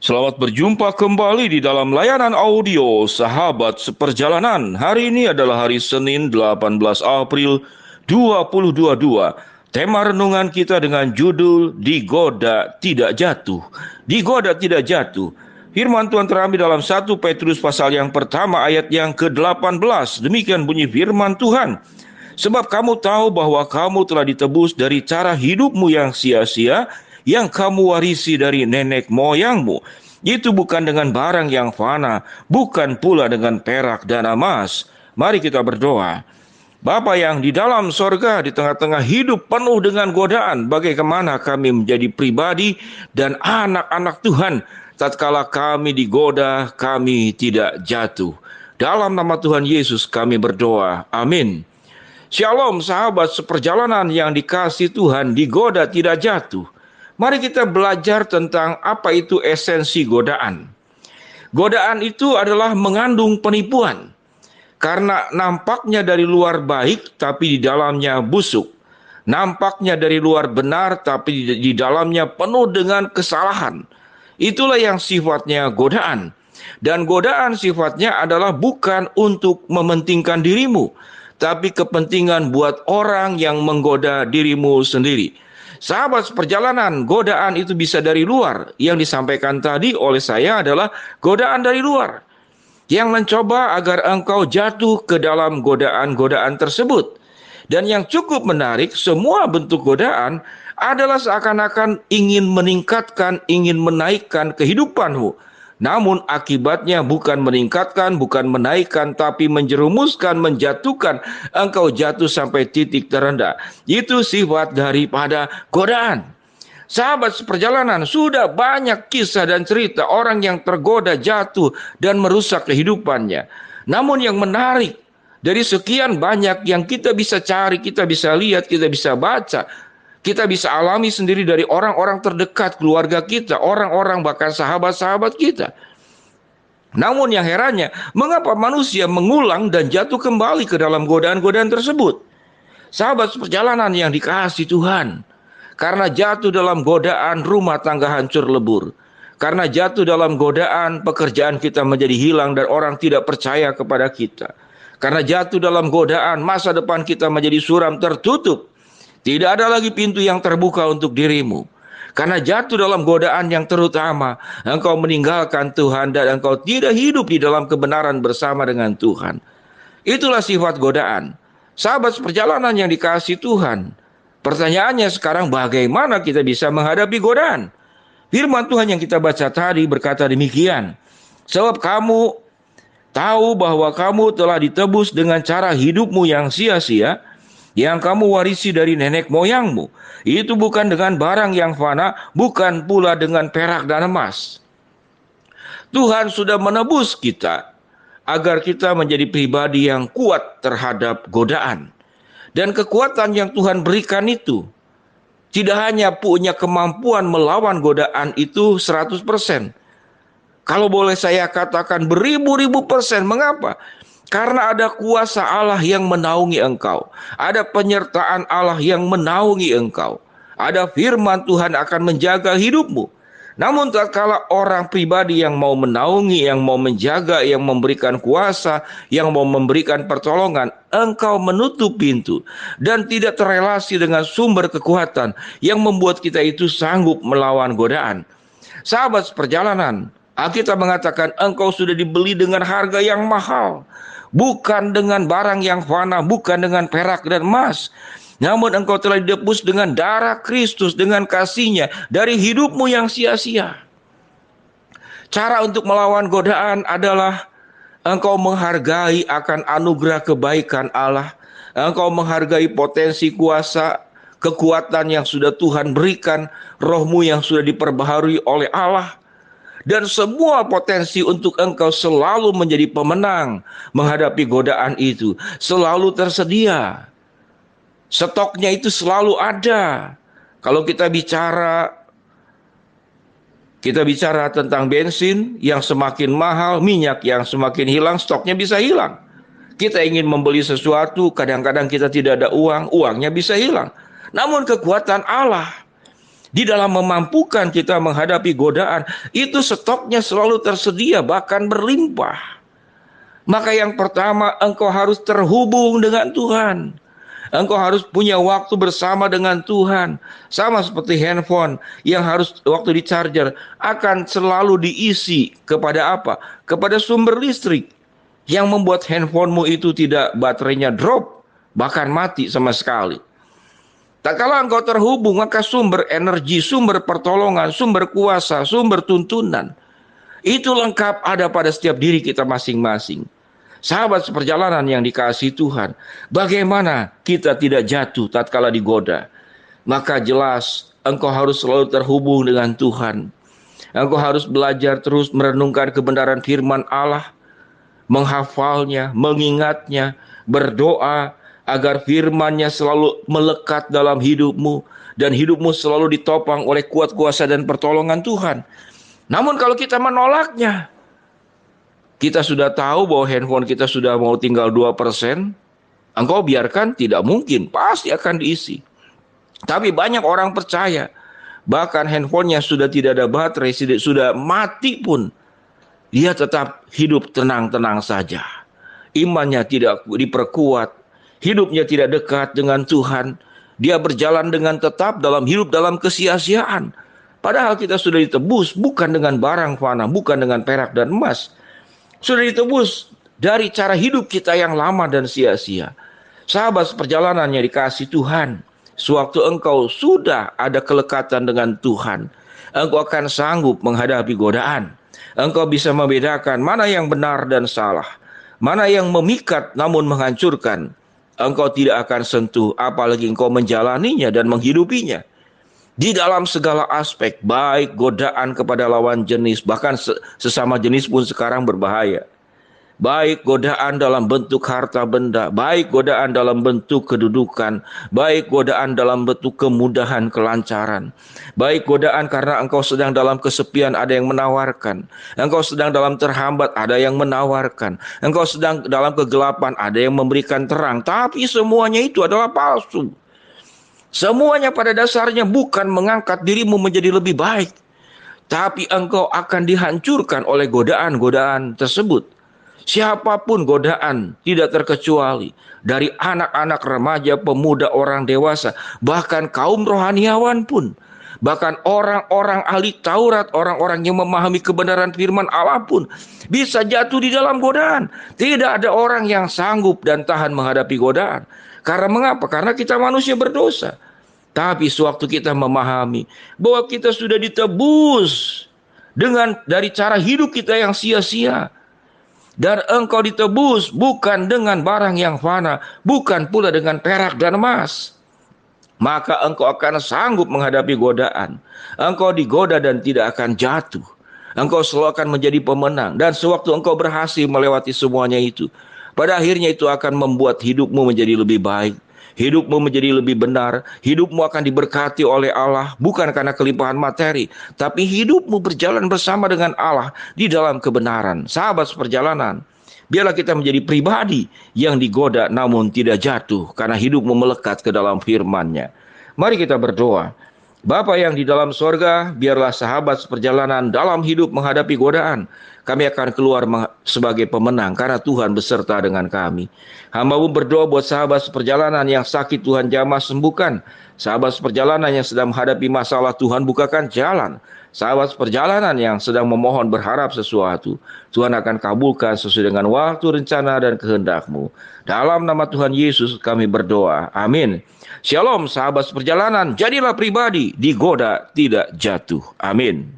Selamat berjumpa kembali di dalam layanan audio Sahabat Seperjalanan. Hari ini adalah hari Senin 18 April 2022. Tema renungan kita dengan judul Digoda Tidak Jatuh. Digoda Tidak Jatuh. Firman Tuhan terambil dalam 1 Petrus pasal yang pertama ayat yang ke-18. Demikian bunyi firman Tuhan. Sebab kamu tahu bahwa kamu telah ditebus dari cara hidupmu yang sia-sia, yang kamu warisi dari nenek moyangmu. Itu bukan dengan barang yang fana, bukan pula dengan perak dan emas. Mari kita berdoa. Bapa yang di dalam sorga, di tengah-tengah hidup penuh dengan godaan, bagaimana kami menjadi pribadi dan anak-anak Tuhan. Tatkala kami digoda, kami tidak jatuh. Dalam nama Tuhan Yesus kami berdoa. Amin. Shalom sahabat seperjalanan yang dikasihi Tuhan, digoda tidak jatuh. Mari kita belajar tentang apa itu esensi godaan. Godaan itu adalah mengandung penipuan. Karena nampaknya dari luar baik, tapi di dalamnya busuk. Nampaknya dari luar benar, tapi di dalamnya penuh dengan kesalahan. Itulah yang sifatnya godaan. Dan godaan sifatnya adalah bukan untuk mementingkan dirimu, tapi kepentingan buat orang yang menggoda dirimu sendiri. Sahabat seperjalanan, godaan itu bisa dari luar. Yang disampaikan tadi oleh saya adalah godaan dari luar, yang mencoba agar engkau jatuh ke dalam godaan-godaan tersebut. Dan yang cukup menarik, semua bentuk godaan adalah seakan-akan ingin meningkatkan, ingin menaikkan kehidupanmu. Namun akibatnya bukan meningkatkan, bukan menaikkan, tapi menjerumuskan, menjatuhkan. Engkau jatuh sampai titik terendah. Itu sifat daripada godaan. Sahabat seperjalanan, sudah banyak kisah dan cerita orang yang tergoda jatuh dan merusak kehidupannya. Namun yang menarik, dari sekian banyak yang kita bisa cari, kita bisa lihat, kita bisa baca, kita bisa alami sendiri dari orang-orang terdekat keluarga kita, orang-orang bahkan sahabat-sahabat kita. Namun yang herannya, mengapa manusia mengulang dan jatuh kembali ke dalam godaan-godaan tersebut? Sahabat seperjalanan yang dikasihi Tuhan, karena jatuh dalam godaan rumah tangga hancur lebur. Karena jatuh dalam godaan pekerjaan kita menjadi hilang dan orang tidak percaya kepada kita. Karena jatuh dalam godaan masa depan kita menjadi suram tertutup. Tidak ada lagi pintu yang terbuka untuk dirimu. Karena jatuh dalam godaan yang terutama, engkau meninggalkan Tuhan dan engkau tidak hidup di dalam kebenaran bersama dengan Tuhan. Itulah sifat godaan. Sahabat seperjalanan yang dikasihi Tuhan, pertanyaannya sekarang bagaimana kita bisa menghadapi godaan? Firman Tuhan yang kita baca tadi berkata demikian. Sebab kamu tahu bahwa kamu telah ditebus dengan cara hidupmu yang sia-sia, yang kamu warisi dari nenek moyangmu. Itu bukan dengan barang yang fana, bukan pula dengan perak dan emas. Tuhan sudah menebus kita agar kita menjadi pribadi yang kuat terhadap godaan. Dan kekuatan yang Tuhan berikan itu tidak hanya punya kemampuan melawan godaan itu 100%. Kalau boleh saya katakan beribu-ribu persen. Mengapa? Karena ada kuasa Allah yang menaungi engkau. Ada penyertaan Allah yang menaungi engkau. Ada firman Tuhan akan menjaga hidupmu. Namun tatkala orang pribadi yang mau menaungi, yang mau menjaga, yang memberikan kuasa, yang mau memberikan pertolongan, engkau menutup pintu dan tidak terrelasi dengan sumber kekuatan yang membuat kita itu sanggup melawan godaan. Sahabat seperjalanan, Alkitab mengatakan engkau sudah dibeli dengan harga yang mahal. Bukan dengan barang yang fana, bukan dengan perak dan emas. Namun engkau telah ditebus dengan darah Kristus, dengan kasih-Nya dari hidupmu yang sia-sia. Cara untuk melawan godaan adalah engkau menghargai akan anugerah kebaikan Allah. Engkau menghargai potensi kuasa, kekuatan yang sudah Tuhan berikan, rohmu yang sudah diperbaharui oleh Allah. Dan semua potensi untuk engkau selalu menjadi pemenang menghadapi godaan itu. Selalu tersedia. Stoknya itu selalu ada. Kalau kita bicara tentang bensin yang semakin mahal, minyak yang semakin hilang, stoknya bisa hilang. Kita ingin membeli sesuatu, kadang-kadang kita tidak ada uang, uangnya bisa hilang. Namun kekuatan Allah Di dalam memampukan kita menghadapi godaan, itu stoknya selalu tersedia, bahkan berlimpah. Maka yang pertama, engkau harus terhubung dengan Tuhan. Engkau harus punya waktu bersama dengan Tuhan. Sama seperti handphone yang harus waktu di charger akan selalu diisi kepada apa? Kepada sumber listrik yang membuat handphonemu itu tidak baterainya drop, bahkan mati sama sekali. Tak kala engkau terhubung, maka sumber energi, sumber pertolongan, sumber kuasa, sumber tuntunan, itu lengkap ada pada setiap diri kita masing-masing. Sahabat seperjalanan yang dikasihi Tuhan, bagaimana kita tidak jatuh tatkala digoda? Maka jelas engkau harus selalu terhubung dengan Tuhan. Engkau harus belajar terus merenungkan kebenaran firman Allah, menghafalnya, mengingatnya, berdoa agar firman-Nya selalu melekat dalam hidupmu dan hidupmu selalu ditopang oleh kuat kuasa dan pertolongan Tuhan. Namun kalau kita menolaknya, kita sudah tahu bahwa handphone kita sudah mau tinggal 2%, engkau biarkan, tidak mungkin, pasti akan diisi. Tapi banyak orang percaya, bahkan handphonenya sudah tidak ada baterai, sudah mati pun, dia tetap hidup tenang-tenang saja. Imannya tidak diperkuat, hidupnya tidak dekat dengan Tuhan. Dia berjalan dengan tetap dalam hidup dalam kesia-siaan. Padahal kita sudah ditebus bukan dengan barang fana, bukan dengan perak dan emas. Sudah ditebus dari cara hidup kita yang lama dan sia-sia. Sahabat seperjalanan yang dikasihi Tuhan, sewaktu engkau sudah ada kelekatan dengan Tuhan, engkau akan sanggup menghadapi godaan. Engkau bisa membedakan mana yang benar dan salah, mana yang memikat namun menghancurkan. Engkau tidak akan sentuh, apalagi engkau menjalaninya dan menghidupinya. Di dalam segala aspek, baik godaan kepada lawan jenis, bahkan sesama jenis pun sekarang berbahaya. Baik godaan dalam bentuk harta benda, baik godaan dalam bentuk kedudukan, baik godaan dalam bentuk kemudahan, kelancaran, baik godaan karena engkau sedang dalam kesepian, ada yang menawarkan, engkau sedang dalam terhambat, ada yang menawarkan, engkau sedang dalam kegelapan, ada yang memberikan terang. Tapi semuanya itu adalah palsu. Semuanya pada dasarnya bukan mengangkat dirimu menjadi lebih baik, tapi engkau akan dihancurkan oleh godaan-godaan tersebut. Siapapun godaan, tidak terkecuali dari anak-anak, remaja, pemuda, orang dewasa, bahkan kaum rohaniawan pun, bahkan orang-orang ahli Taurat, orang-orang yang memahami kebenaran firman Allah pun bisa jatuh di dalam godaan. Tidak ada orang yang sanggup dan tahan menghadapi godaan. Karena mengapa? Karena kita manusia berdosa. Tapi sewaktu kita memahami bahwa kita sudah ditebus dari cara hidup kita yang sia-sia, dan engkau ditebus bukan dengan barang yang fana, bukan pula dengan perak dan emas, maka engkau akan sanggup menghadapi godaan. Engkau digoda dan tidak akan jatuh. Engkau selalu akan menjadi pemenang. Dan sewaktu engkau berhasil melewati semuanya itu, pada akhirnya itu akan membuat hidupmu menjadi lebih baik. Hidupmu menjadi lebih benar. Hidupmu akan diberkati oleh Allah, bukan karena kelimpahan materi, tapi hidupmu berjalan bersama dengan Allah di dalam kebenaran. Sahabat seperjalanan, biarlah kita menjadi pribadi yang digoda namun tidak jatuh, karena hidupmu melekat ke dalam firman-Nya. Mari kita berdoa. Bapa yang di dalam sorga, biarlah sahabat seperjalanan dalam hidup menghadapi godaan, kami akan keluar sebagai pemenang karena Tuhan beserta dengan kami. Hamba-Mu berdoa buat sahabat seperjalanan yang sakit, Tuhan jamah sembuhkan. Sahabat seperjalanan yang sedang menghadapi masalah, Tuhan bukakan jalan. Sahabat seperjalanan yang sedang memohon berharap sesuatu, Tuhan akan kabulkan sesuai dengan waktu, rencana, dan kehendak-Mu. Dalam nama Tuhan Yesus kami berdoa. Amin. Shalom sahabat seperjalanan, jadilah pribadi digoda tidak jatuh. Amin.